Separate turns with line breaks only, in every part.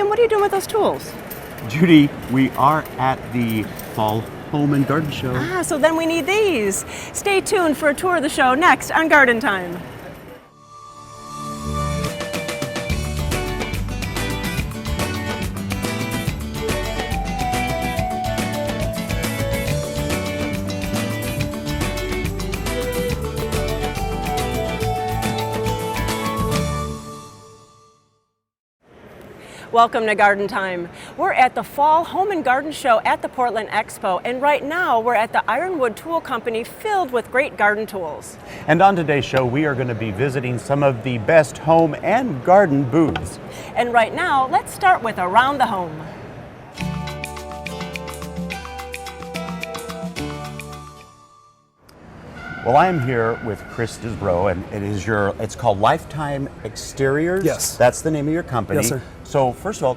William, what are you doing with those tools?
Judy, we are at the Fall Home and Garden Show.
So then we need these. Stay tuned for a tour of the show next on Garden Time. Welcome to Garden Time. We're at the Fall Home and Garden Show at the Portland Expo, and right now we're at the Ironwood Tool Company filled with great garden tools.
And on today's show, we are going to be visiting some of the best home and garden booths.
And right now, let's start with Around the Home.
Well, I am here with Chris Disbrow, and it's called Lifetime Exteriors?
Yes.
That's the name of your company.
Yes, sir.
So first of all,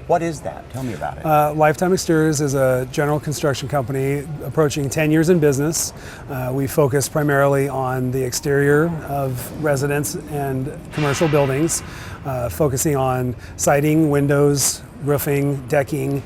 what is that? Tell me about it.
Lifetime Exteriors is a general construction company approaching 10 years in business. We focus primarily on the exterior of residence and commercial buildings, focusing on siding, windows, roofing, decking,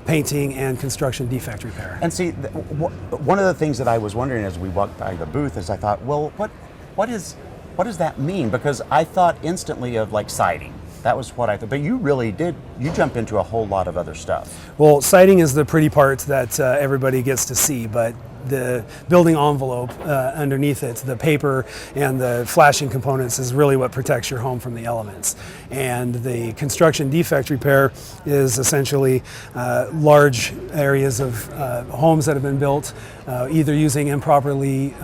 painting, and construction defect repair.
And see, one of the things that I was wondering as we walked by the booth is I thought, well, what does that mean? Because I thought instantly of like siding. That was what I thought, but you really did, you jump into a whole lot of other stuff.
Well, siding is the pretty part that everybody gets to see, but the building envelope underneath it, the paper and the flashing components is really what protects your home from the elements. And the construction defect repair is essentially large areas of homes that have been built either using improperly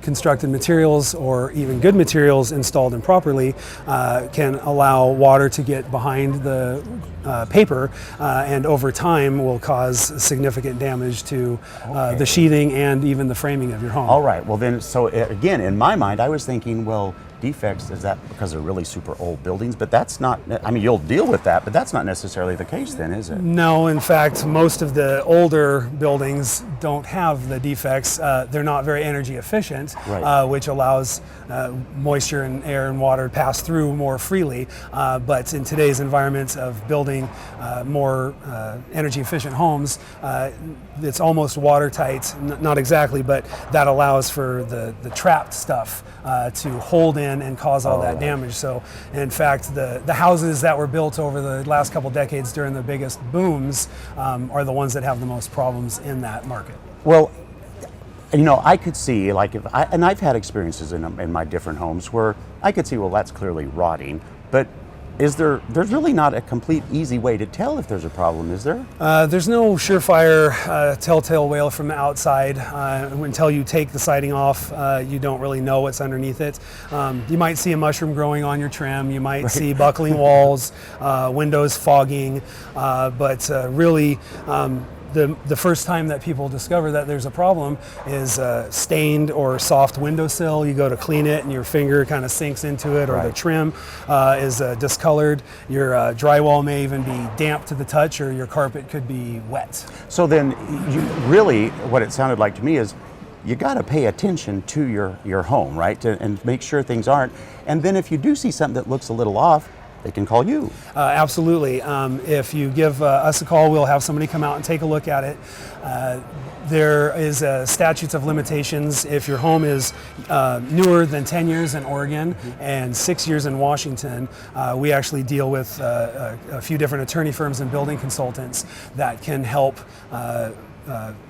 constructed materials or even good materials installed improperly can allow water to get behind the paper and over time will cause significant damage to the sheathing and even the framing of your home.
All right, well then, so again, in my mind, I was thinking, well, defects, is that because they're really super old buildings? But that's not, I mean, you'll deal with that, but that's not necessarily the case then, is it?
No, in fact, most of the older buildings don't have the defects. They're not very energy efficient,
right.
Which allows moisture and air and water to pass through more freely. But in today's environment of building more energy efficient homes, it's almost watertight, not exactly, but that allows for the trapped stuff to hold in and cause all that damage. So in fact, the houses that were built over the last couple decades during the biggest booms are the ones that have the most problems in that market.
Well, you know, I could see, like, and I've had experiences in my different homes where I could see, well, that's clearly rotting, but there's really not a complete easy way to tell if there's a problem, is there?
There's no surefire telltale whale from the outside. Until you take the siding off, you don't really know what's underneath it. You might see a mushroom growing on your trim, you might see buckling walls, windows fogging, but really the first time that people discover that there's a problem is stained or soft windowsill. You go to clean it and your finger kind of sinks into it, or
right.
the trim is discolored. Your drywall may even be damp to the touch, or your carpet could be wet.
So then, you really, what it sounded like to me is, you got to pay attention to your home, right, and make sure things aren't. And then if you do see something that looks a little off, they can call you.
Absolutely. If you give us a call, we'll have somebody come out and take a look at it. There is statutes of limitations. If your home is newer than 10 years in Oregon and 6 years in Washington, we actually deal with a few different attorney firms and building consultants that can help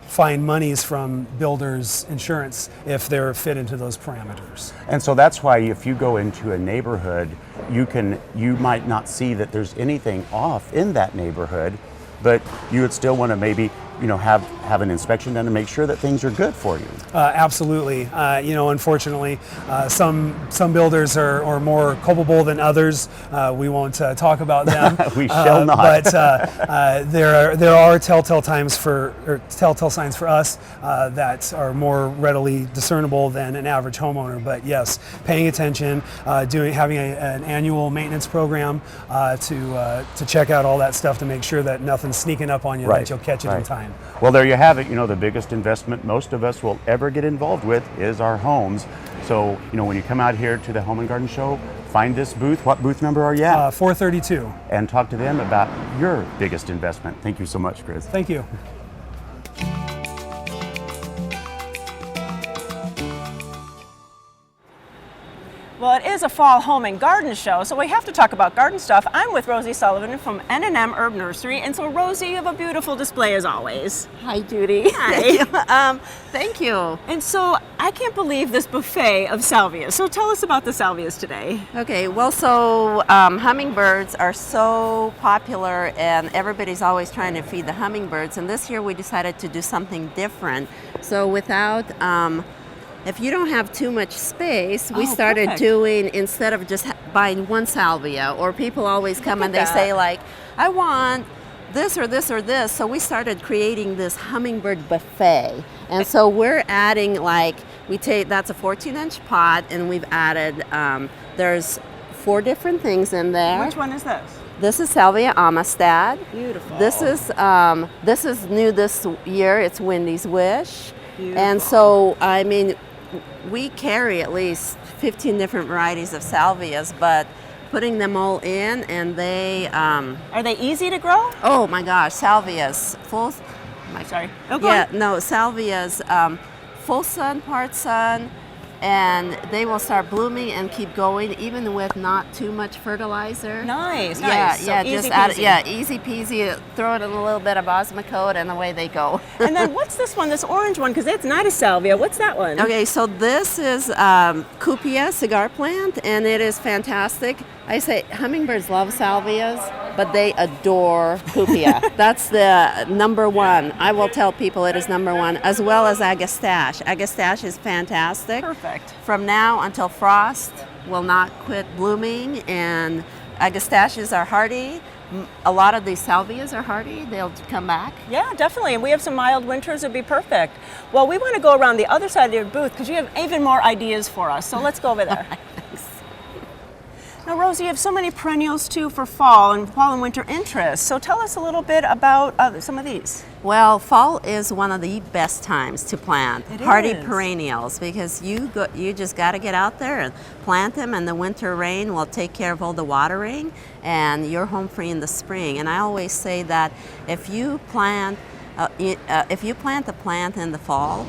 find monies from builders' insurance if they're fit into those parameters.
And so that's why if you go into a neighborhood, you might not see that there's anything off in that neighborhood, but you would still want to maybe have an inspection done to make sure that things are good for you.
Absolutely. Unfortunately, some builders are more culpable than others. We won't talk about them.
We shall not.
But there are telltale signs for us that are more readily discernible than an average homeowner. But yes, paying attention, having an annual maintenance program to check out all that stuff to make sure that nothing's sneaking up on you,
right.
that you'll catch it in time.
Well, there you have it. The biggest investment most of us will ever get involved with is our homes. So, when you come out here to the Home and Garden Show, find this booth. What booth number are you at?
432.
And talk to them about your biggest investment. Thank you so much, Chris.
Thank you.
Well, it is a fall home and garden show, so we have to talk about garden stuff. I'm with Rosie Sullivan from N&M Herb Nursery, and so Rosie, you have a beautiful display as always.
Hi, Judy.
Hi.
Thank you.
And so I can't believe this buffet of salvias. So tell us about the salvias today.
Okay, well, so hummingbirds are so popular, and everybody's always trying to feed the hummingbirds. And this year we decided to do something different. So without if you don't have too much space, we started
perfect.
doing, instead of just buying one salvia, or people always come and they say like, I want this or this or this. So we started creating this hummingbird buffet. And so we're adding that's a 14-inch pot, and we've added, there's 4 different things in there.
Which one is this?
This is Salvia Amistad.
Beautiful.
This is new this year. It's Wendy's Wish.
Beautiful.
And so, I mean, we carry at least 15 different varieties of salvias, but putting them all in, and they
are they easy to grow?
Oh my gosh, salvias full.
Sorry. Oh, go
Yeah,
on.
no, salvias full sun, part sun, and they will start blooming and keep going even with not too much fertilizer.
Nice.
Yeah,
So
yeah,
easy
just
peasy.
easy peasy. Throw it in a little bit of Osmocote, and away they go.
And then what's this one? This orange one? Because that's not a salvia. What's that one?
Okay, so this is Cupia cigar plant, and it is fantastic. I say hummingbirds love salvias, but they adore Cupia. That's the number one. I will tell people it is number one, as well as Agastache. Agastache is fantastic.
Perfect.
From now until frost will not quit blooming, and Agastaches are hardy. A lot of these salvias are hardy. They'll come back.
Yeah, definitely. And we have some mild winters. It'd be perfect. Well, we want to go around the other side of your booth because you have even more ideas for us. So let's go over there. Now, Rosie, you have so many perennials too for fall and winter interest. So tell us a little bit about some of these.
Well, fall is one of the best times to plant
It
hardy
is.
perennials, because you just got to get out there and plant them, and the winter rain will take care of all the watering, and you're home free in the spring. And I always say that if you plant the plant in the fall,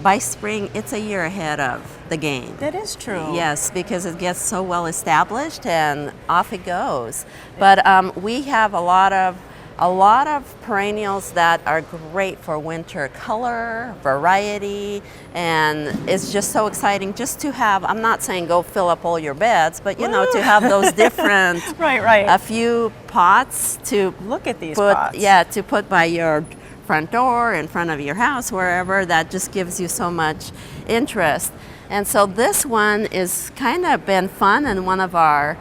by spring it's a year ahead of the game.
That is true.
Yes, because it gets so well established and off it goes. But we have a lot of perennials that are great for winter color, variety, and it's just so exciting just to have, I'm not saying go fill up all your beds, but to have those different,
Right.
a few pots to
Look at these
put,
pots.
to put by your front door, in front of your house, wherever. That just gives you so much interest. And so this one is kind of been fun and one of our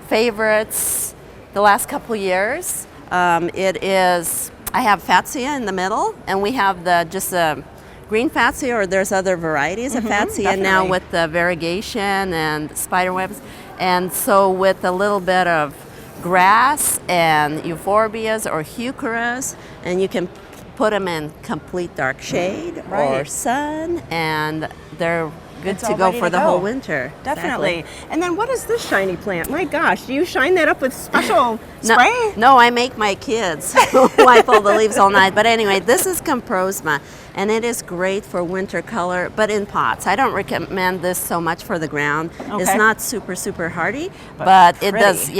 favorites the last couple years. It is, I have Fatsia in the middle, and we have just the green Fatsia, or there's other varieties of Fatsia now
definitely.
with the variegation and spider webs. And so with a little bit of grass and euphorbias or heucheras, and you can put them in complete dark shade or
Right.
sun, and they're good
It's
to
all
go
ready
for
to
the
go.
whole winter.
Definitely.
Exactly.
And then what is this shiny plant? My gosh, do you shine that up with special spray?
No, I make my kids wipe all the leaves all night. But anyway, this is Comprosma, and it is great for winter color, but in pots. I don't recommend this so much for the ground. It's
Okay.
not super hardy, but it
pretty.
does,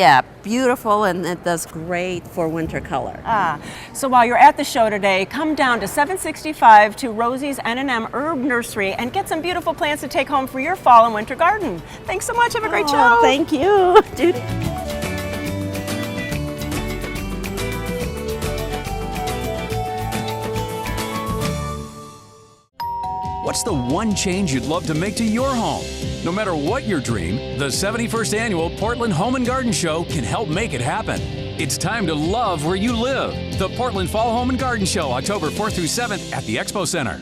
beautiful, and it does great for winter color.
So while you're at the show today, come down to 765 to Rosie's N&M Herb Nursery and get some beautiful plants to take home for your fall and winter garden. Thanks so much. Have a great show.
Thank you, Judy.
What's the one change you'd love to make to your home? No matter what your dream, the 71st Annual Portland Home and Garden Show can help make it happen. It's time to love where you live. The Portland Fall Home and Garden Show, October 4th through 7th at the Expo Center.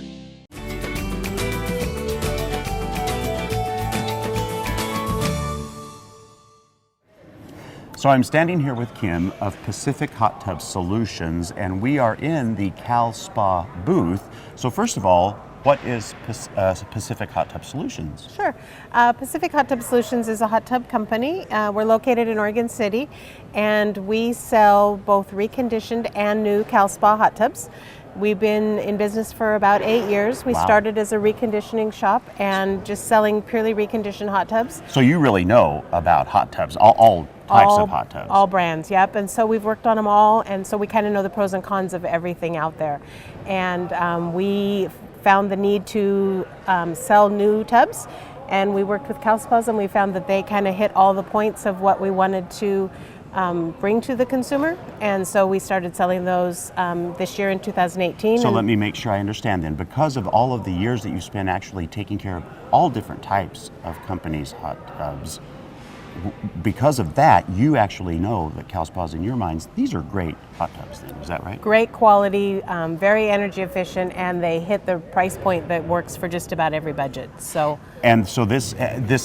So I'm standing here with Kim of Pacific Hot Tub Solutions, and we are in the Cal Spa booth. So first of all, what is Pacific Hot Tub Solutions?
Sure. Pacific Hot Tub Solutions is a hot tub company. We're located in Oregon City, and we sell both reconditioned and new CalSpa hot tubs. We've been in business for about 8 years. We
Wow.
started as a reconditioning shop and just selling purely reconditioned hot tubs.
So you really know about hot tubs, all types of hot tubs.
All brands, yep. And so we've worked on them all, and so we kind of know the pros and cons of everything out there. And we found the need to sell new tubs, and we worked with CalSpas, and we found that they kind of hit all the points of what we wanted to bring to the consumer, and so we started selling those this year in 2018.
So let me make sure I understand then. Because of all of the years that you spent actually taking care of all different types of companies' hot tubs, because of that, you actually know that CalSpas, in your minds, these are great hot tubs then, is that right?
Great quality, very energy efficient, and they hit the price point that works for just about every budget.
And so this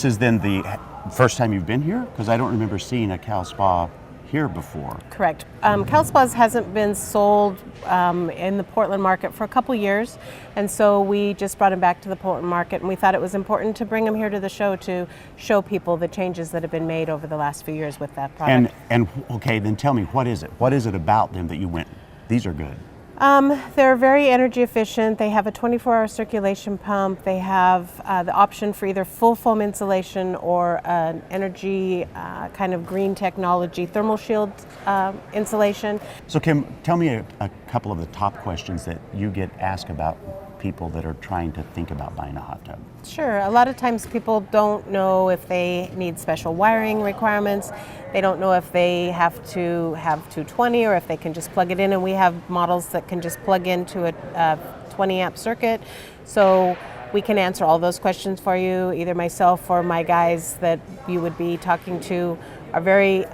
is then the first time you've been here? Because I don't remember seeing a CalSpa here before.
Correct. CalSpas hasn't been sold in the Portland market for a couple years, and so we just brought them back to the Portland market, and we thought it was important to bring them here to the show to show people the changes that have been made over the last few years with that product.
And okay, then tell me, what is it? What is it about them that you went, these are good?
They're very energy efficient. They have a 24-hour circulation pump. They have the option for either full foam insulation or an energy kind of green technology thermal shield insulation.
So Kim, tell me a couple of the top questions that you get asked about people that are trying to think about buying a hot tub.
Sure. A lot of times people don't know if they need special wiring requirements. They don't know if they have to have 220 or if they can just plug it in, and we have models that can just plug into a 20 amp circuit. So we can answer all those questions for you. Either myself or my guys that you would be talking to are very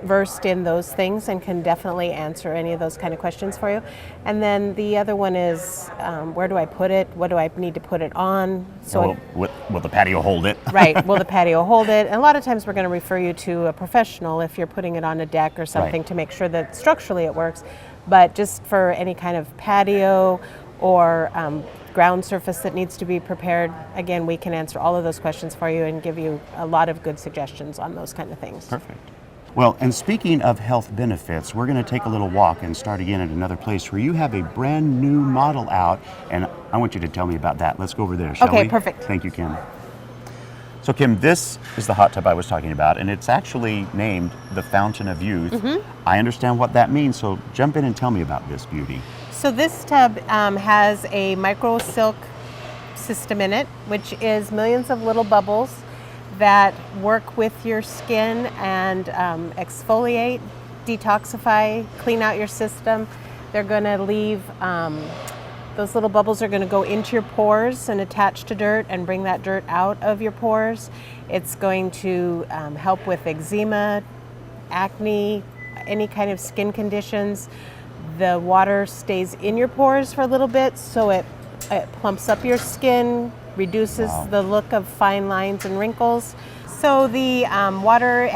versed in those things and can definitely answer any of those kind of questions for you. And then the other one is, where do I put it? What do I need to put it on?
So will the patio hold it?
Right, will the patio hold it? And a lot of times we're going to refer you to a professional if you're putting it on a deck or something to make sure that structurally it works. But just for any kind of patio or ground surface that needs to be prepared, again, we can answer all of those questions for you and give you a lot of good suggestions on those kind of things.
Perfect. Well, and speaking of health benefits, we're going to take a little walk and start again at another place where you have a brand new model out, and I want you to tell me about that. Let's go over there, shall we?
Okay, perfect.
Thank you, Kim. So Kim, this is the hot tub I was talking about, and it's actually named the Fountain of Youth. Mm-hmm. I understand what that means, so jump in and tell me about this beauty.
So this tub has a micro silk system in it, which is millions of little bubbles that work with your skin and exfoliate, detoxify, clean out your system. They're going to leave, those little bubbles are going to go into your pores and attach to dirt and bring that dirt out of your pores. It's going to help with eczema, acne, any kind of skin conditions. The water stays in your pores for a little bit, so it plumps up your skin, reduces the look of fine lines and wrinkles. So the water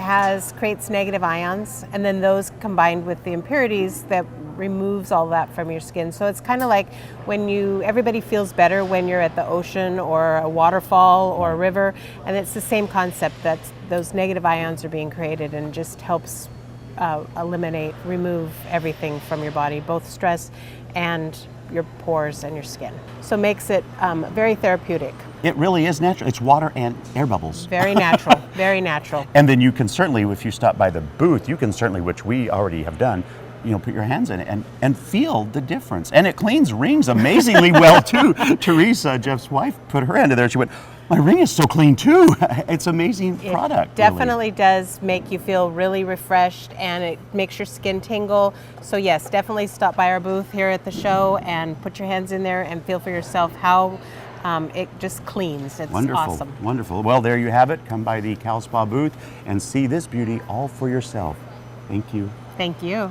creates negative ions, and then those combined with the impurities that removes all that from your skin. So it's kind of like when everybody feels better when you're at the ocean or a waterfall or a river, and it's the same concept that those negative ions are being created and just helps remove everything from your body, both stress and your pores and your skin. So makes it very therapeutic.
It really is natural. It's water and air bubbles.
Very natural, very natural.
And then you can certainly, if you stop by the booth, you can certainly, which we already have done, put your hands in it and feel the difference. And it cleans rings amazingly well too. Teresa, Jeff's wife, put her hand in there. She went, my ring is so clean too. It's amazing product.
It definitely does make you feel really refreshed, and it makes your skin tingle. So yes, definitely stop by our booth here at the show and put your hands in there and feel for yourself how it just cleans. It's
wonderful,
awesome.
Wonderful. Well, there you have it. Come by the CalSpa booth and see this beauty all for yourself. Thank you.
Thank you.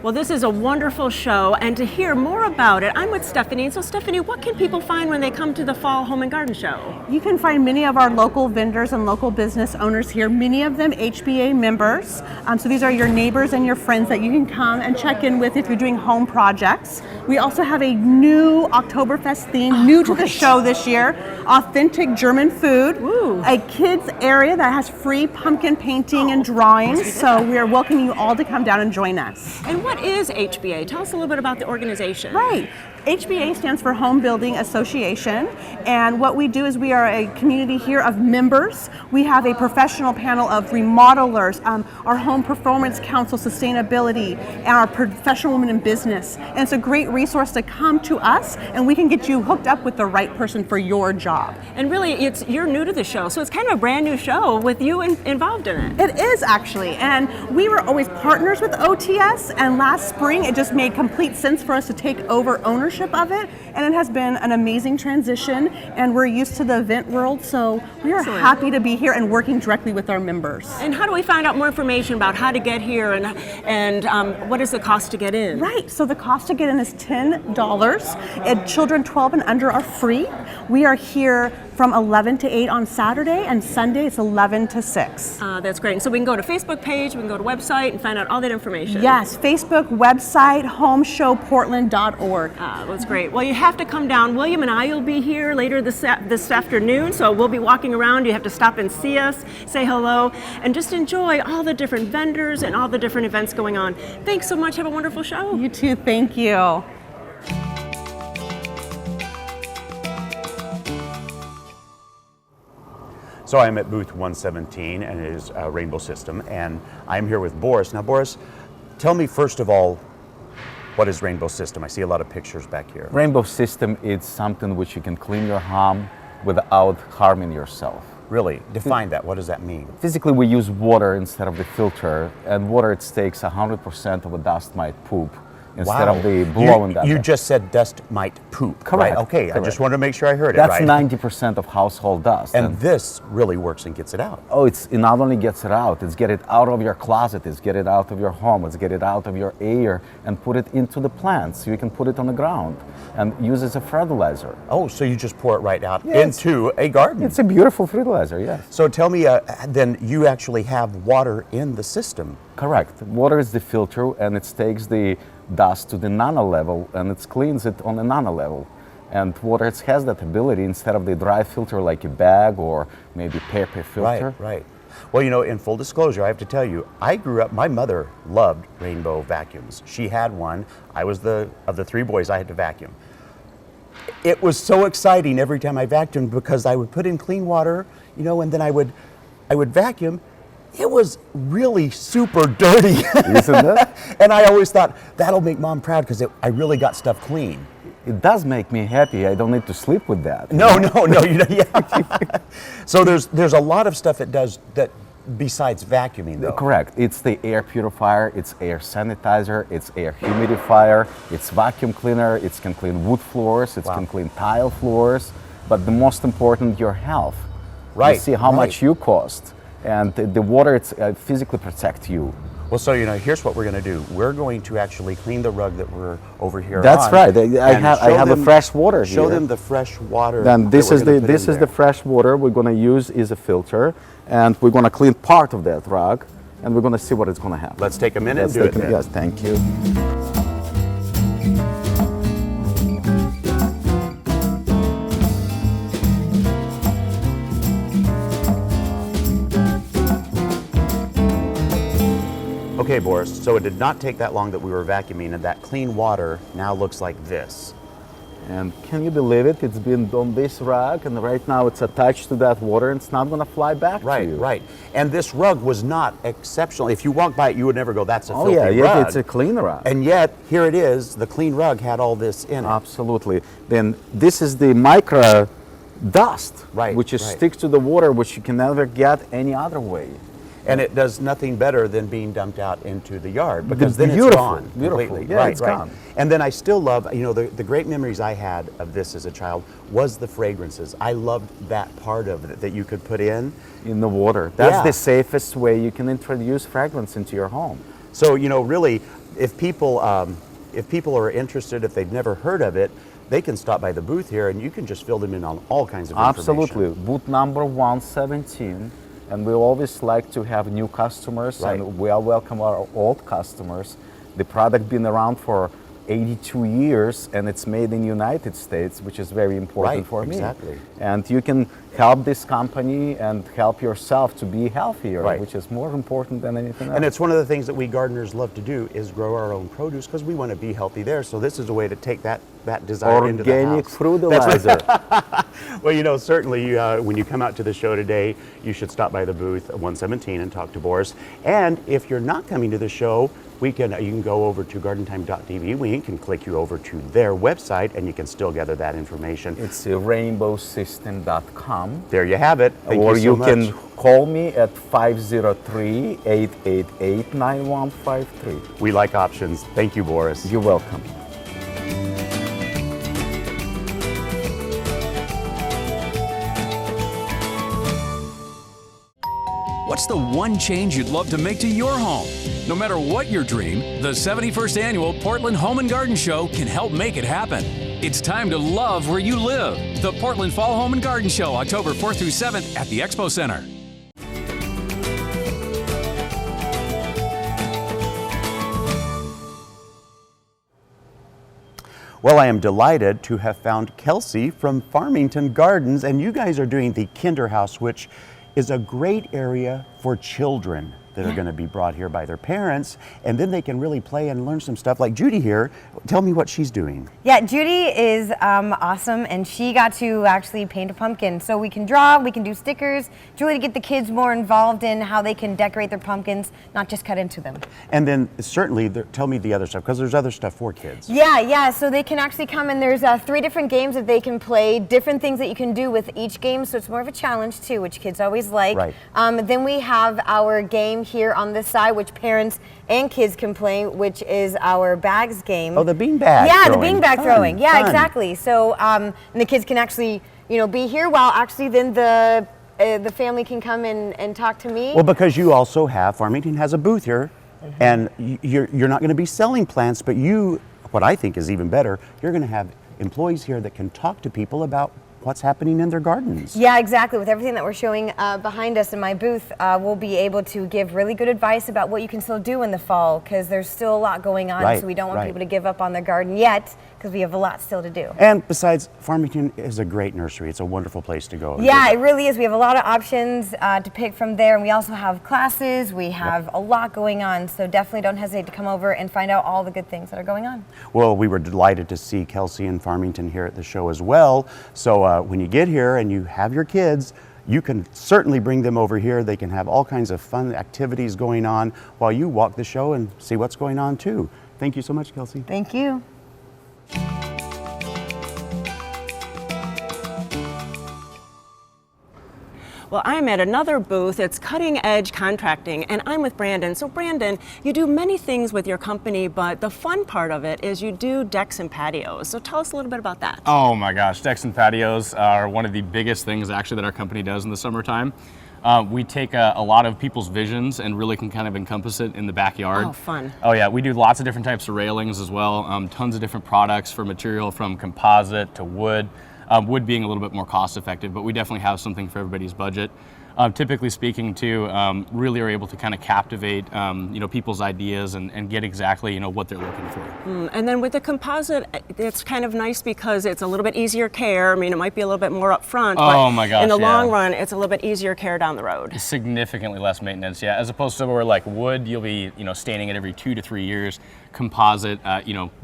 Well, this is a wonderful show, and to hear more about it, I'm with Stephanie. So Stephanie, what can people find when they come to the Fall Home and Garden Show?
You can find many of our local vendors and local business owners here, many of them HBA members. So these are your neighbors and your friends that you can come and check in with if you're doing home projects. We also have a new Oktoberfest theme, new to the show this year, authentic German food, a kids area that has free pumpkin painting and drawings. So we are welcoming you all to come down and join us.
And what is HBA? Tell us a little bit about the organization.
Right. HBA stands for Home Building Association, and what we do is we are a community here of members. We have a professional panel of remodelers, our Home Performance Council Sustainability, and our professional women in business. And it's a great resource to come to us, and we can get you hooked up with the right person for your job.
And really, you're new to the show, so it's kind of a brand new show with you involved in it.
It is actually, and we were always partners with OTS, and last spring it just made complete sense for us to take over ownership of it, and it has been an amazing transition, and we're used to the event world, so we are happy to be here and working directly with our members.
And how do we find out more information about how to get here and what is the cost to get in?
Right, so the cost to get in is $10, and children 12 and under are free. We are here from 11 to 8 on Saturday, and Sunday it's 11 to 6.
That's great. And so we can go to Facebook page, we can go to website and find out all that information.
Yes, Facebook, website, homeshowportland.org.
That's great. Well, you have to come down. William and I will be here later this afternoon, so we'll be walking around. You have to stop and see us, say hello, and just enjoy all the different vendors and all the different events going on. Thanks so much. Have a wonderful show.
You too. Thank you.
So I'm at booth 117, and it is a Rainbow System, and I'm here with Boris. Now, Boris, tell me first of all, what is Rainbow System? I see a lot of pictures back here.
Rainbow System is something which you can clean your home without harming yourself.
Really? Define that. What does that mean?
Physically, we use water instead of the filter, and water it takes 100% of a dust mite poop instead of the blowing that.
You just said dust might poop.
Correct.
Right? Okay,
Correct.
I just wanted to make sure I heard
That's
it right.
90% of household dust.
And this really works and gets it out.
Oh, it not only gets it out, it's get it out of your closet, it's get it out of your home, it's get it out of your air and put it into the plants. You can put it on the ground and use it as a fertilizer.
Oh, so you just pour it right out into a garden.
It's a beautiful fertilizer, yes.
So tell me, then you actually have water in the system.
Correct. Water is the filter, and it takes the dust to the nano level, and it cleans it on the nano level. And water has that ability instead of the dry filter like a bag or maybe paper filter.
Right. Well, you know, in full disclosure, I have to tell you, I grew up, my mother loved Rainbow vacuums. She had one. I was of the three boys, I had to vacuum. It was so exciting every time I vacuumed because I would put in clean water, you know, and then I would vacuum. It was really super dirty.
Isn't it?
And I always thought, that'll make Mom proud because I really got stuff clean.
It does make me happy. I don't need to sleep with that.
No, you know, yeah. So there's a lot of stuff it does that besides vacuuming, though.
Correct. It's the air purifier, it's air sanitizer, it's air humidifier, it's vacuum cleaner, it can clean wood floors, it can clean tile floors, but the most important, your health.
Right.
You see how much you cost, and the water physically protects you.
Well, so, you know, here's what we're going to do. We're going to actually clean the rug that we're over here
That's
on.
right. I have the fresh water here.
Show them the fresh water.
Then this is
the
the fresh water we're going to use is a filter, and we're going to clean part of that rug, and we're going to see what it's going to happen.
Let's take a minute and do it then.
Yes, thank you.
Okay, Boris, so it did not take that long that we were vacuuming, and that clean water now looks like this.
And can you believe it? It's been on this rug, and right now it's attached to that water, and it's not going to fly back to you.
Right. And this rug was not exceptional. If you walk by it, you would never go, that's a filthy rug.
Yeah, it's a clean rug.
And yet, here it is, the clean rug had all this in it.
Absolutely. Then this is the micro dust, which sticks to the water, which you can never get any other way.
And it does nothing better than being dumped out into the yard because then it's gone completely.
Yeah, it's gone.
And then I still love, you know, the great memories I had of this as a child was the fragrances. I loved that part of it that you could put in
the water. That's the safest way you can introduce fragrance into your home.
So, you know, really, if people are interested, if they've never heard of it, they can stop by the booth here and you can just fill them in on all kinds of information.
Absolutely. Booth number 117. And we always like to have new customers,
Right.
and we welcome our old customers. The product been around for 82 years, and it's made in the United States, which is very important
Right,
for me.
exactly.
And you can help this company and help yourself to be healthier,
Right.
which is more important than anything else.
And it's one of the things that we gardeners love to do is grow our own produce because we want to be healthy there. So this is a way to take that desire into the
organic
house.
fertilizer.
Well, you know, certainly when you come out to the show today, you should stop by the booth at 117 and talk to Boris. And if you're not coming to the show, you can go over to gardentime.tv. We can click you over to their website and you can still gather that information.
It's rainbowsystem.com.
There you have it. Thank
Or
you so
can
much.
call me at 503-888-9153.
We like options. Thank you, Boris.
You're welcome.
What's the one change you'd love to make to your home? No matter what your dream, the 71st Annual Portland Home and Garden Show can help make it happen. It's time to love where you live. The Portland Fall Home and Garden Show, October 4th through 7th at the Expo Center.
Well, I am delighted to have found Kelsey from Farmington Gardens, and you guys are doing the Kinderhouse, which is a great area for children that are going to be brought here by their parents, and then they can really play and learn some stuff. Like Judy here, tell me what she's doing.
Yeah, Judy is awesome, and she got to actually paint a pumpkin. So we can draw, we can do stickers, really to get the kids more involved in how they can decorate their pumpkins, not just cut into them.
And then certainly, tell me the other stuff, because there's other stuff for kids.
Yeah, so they can actually come and there's 3 different games that they can play, different things that you can do with each game, so it's more of a challenge too, which kids always like.
Right.
Then we have our game here on this side, which parents and kids can play, which is our bags game.
Oh, the beanbag
Yeah,
throwing.
the beanbag
Fun,
throwing. Yeah,
fun.
exactly. So and the kids can actually, be here while actually then the family can come and talk to me.
Well, because you also have, Farmington has a booth here, and you're not going to be selling plants, but what I think is even better, you're going to have employees here that can talk to people about what's happening in their gardens.
Yeah, exactly. With everything that we're showing behind us in my booth, we'll be able to give really good advice about what you can still do in the fall, because there's still a lot going on,
Right,
so we don't want
right.
people to give up on their garden yet, because we have a lot still to do.
And besides, Farmington is a great nursery. It's a wonderful place to go. and
Yeah,
visit.
it really is. We have a lot of options to pick from there, and we also have classes. We have a lot going on, so definitely don't hesitate to come over and find out all the good things that are going on.
Well, we were delighted to see Kelsey and Farmington here at the show as well. So when you get here and you have your kids, you can certainly bring them over here. They can have all kinds of fun activities going on while you walk the show and see what's going on too. Thank you so much, Kelsey.
Thank you.
Well, I'm at another booth. It's Cutting Edge Contracting, and I'm with Brandon. So Brandon, you do many things with your company, but the fun part of it is you do decks and patios. So tell us a little bit about that.
Oh my gosh, decks and patios are one of the biggest things actually that our company does in the summertime. We take a lot of people's visions and really can kind of encompass it in the backyard.
Oh, fun.
Oh yeah, we do lots of different types of railings as well, tons of different products for material from composite to wood. Wood being a little bit more cost effective, but we definitely have something for everybody's budget. Typically speaking too, really are able to kind of captivate people's ideas and get exactly what they're looking for.
And then with the composite, it's kind of nice because it's a little bit easier care. I mean, it might be a little bit more up front,
Oh
but
my gosh,
in the
yeah.
long run, it's a little bit easier care down the road.
Significantly less maintenance, yeah. As opposed to where like wood, you'll be staining it every 2 to 3 years. Composite,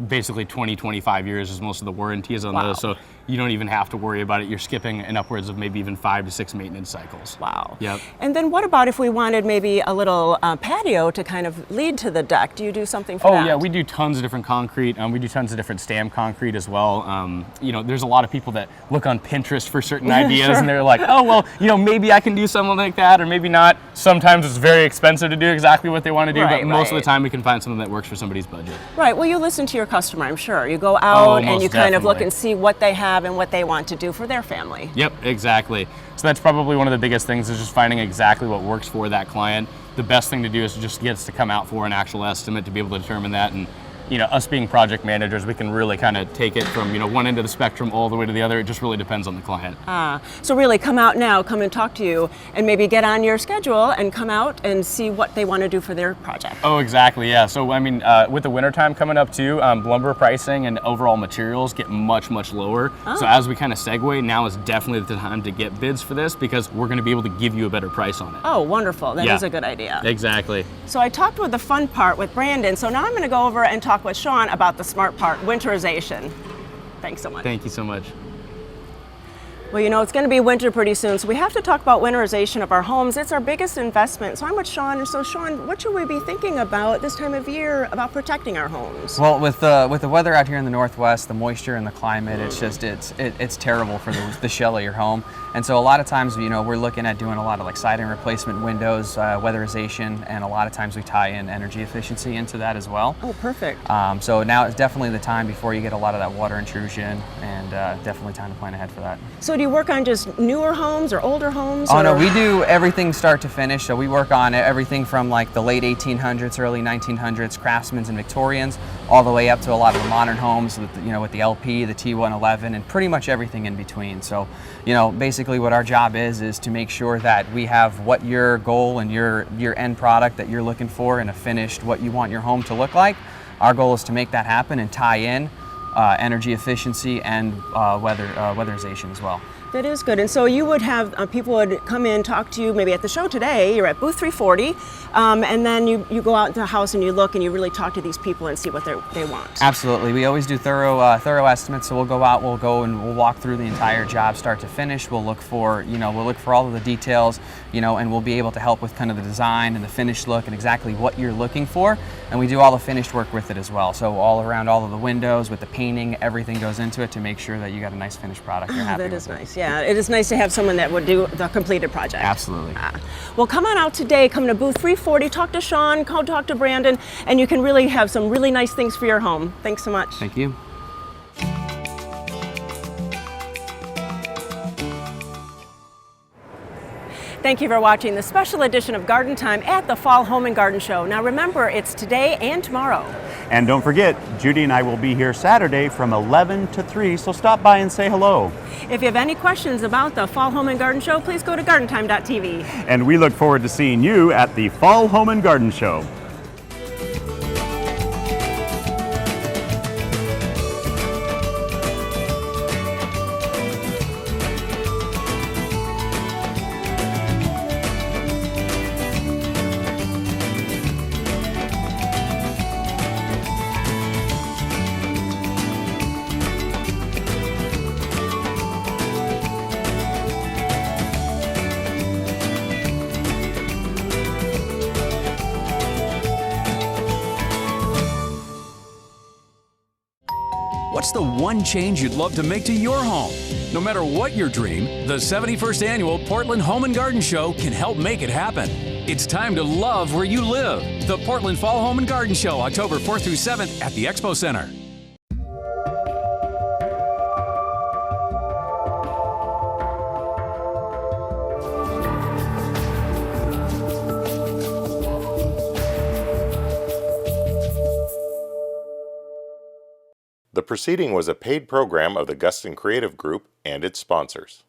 basically 20, 25 years is most of the warranty is on
Wow.
those. So you don't even have to worry about it. You're skipping an upwards of maybe even 5 to 6 maintenance cycles.
Wow.
Yep.
And then what about if we wanted maybe a little patio to kind of lead to the deck? Do you do something for that?
Oh yeah, we do tons of different concrete. We do tons of different stamp concrete as well. There's a lot of people that look on Pinterest for certain ideas
Sure.
and they're like, oh well, maybe I can do something like that or maybe not. Sometimes it's very expensive to do exactly what they want to do,
Right,
but most of
right.
the time we can find something that works for somebody's budget.
Right. Well, you listen to your customer, I'm sure. You go out and
most
you kind of look
definitely.
and see what they have and what they want to do for their family.
Yep, exactly. So that's probably one of the biggest things is just finding exactly what works for that client. the best thing to do is to just get us to come out for an actual estimate to be able to determine that. And us being project managers, we can really kind of take it from one end of the spectrum all the way to the other. It just really depends on the client.
So really come out now, come and talk to you, and maybe get on your schedule and come out and see what they want to do for their project.
Oh, exactly, yeah. So I mean, with the wintertime coming up too, lumber pricing and overall materials get much, much lower. So as we kind of segue, now is definitely the time to get bids for this, because we're going to be able to give you a better price on it.
Oh, wonderful. That is a good idea.
Exactly.
So I talked with the fun part with Brandon, so now I'm going to go over and talk with Sean about the smart part, winterization. Thanks so much.
Thank you so much.
Well, it's going to be winter pretty soon, so we have to talk about winterization of our homes. It's our biggest investment. So I'm with Sean, and so Sean, what should we be thinking about this time of year about protecting our homes?
Well, with the weather out here in the Northwest, the moisture and the climate, it's terrible for the shell of your home. And so a lot of times, we're looking at doing a lot of like siding replacement, windows, weatherization, and a lot of times we tie in energy efficiency into that as well.
Oh, perfect.
So now is definitely the time before you get a lot of that water intrusion, and definitely time to plan ahead for that.
So do you work on just newer homes or older homes?
Oh no, we do everything start to finish. So we work on everything from like the late 1800s, early 1900s, craftsmen's and Victorians, all the way up to a lot of the modern homes with with the LP, the T111, and pretty much everything in between. So basically what our job is to make sure that we have what your goal and your end product that you're looking for in a finished, what you want your home to look like. Our goal is to make that happen and tie in energy efficiency and weatherization as well.
That is good. And so you would have people would come in, talk to you maybe at the show today. You're at booth 340, and then you go out into the house and you look and you really talk to these people and see what they want.
Absolutely. We always do thorough estimates. So we'll go out, we'll walk through the entire job start to finish. We'll look for all of the details, and we'll be able to help with kind of the design and the finished look and exactly what you're looking for. And we do all the finished work with it as well. So all around all of the windows with the painting, everything goes into it to make sure that you got a nice finished product. You're happy with it.
That is nice. Yeah, it is nice to have someone that would do the completed project.
Absolutely.
Well, come on out today, come to booth 340, talk to Sean, come talk to Brandon, and you can really have some really nice things for your home. Thanks so much.
Thank you.
Thank you for watching the special edition of Garden Time at the Fall Home and Garden Show. Now remember, it's today and tomorrow.
And don't forget, Judy and I will be here Saturday from 11 to 3, so stop by and say hello.
If you have any questions about the Fall Home and Garden Show, please go to gardentime.tv.
And we look forward to seeing you at the Fall Home and Garden Show.
What's the one change you'd love to make to your home? No matter what your dream, the 71st Annual Portland Home and Garden Show can help make it happen. It's time to love where you live. The Portland Fall Home and Garden Show, October 4th through 7th at the Expo Center.
The proceeding was a paid program of the Guston Creative Group and its sponsors.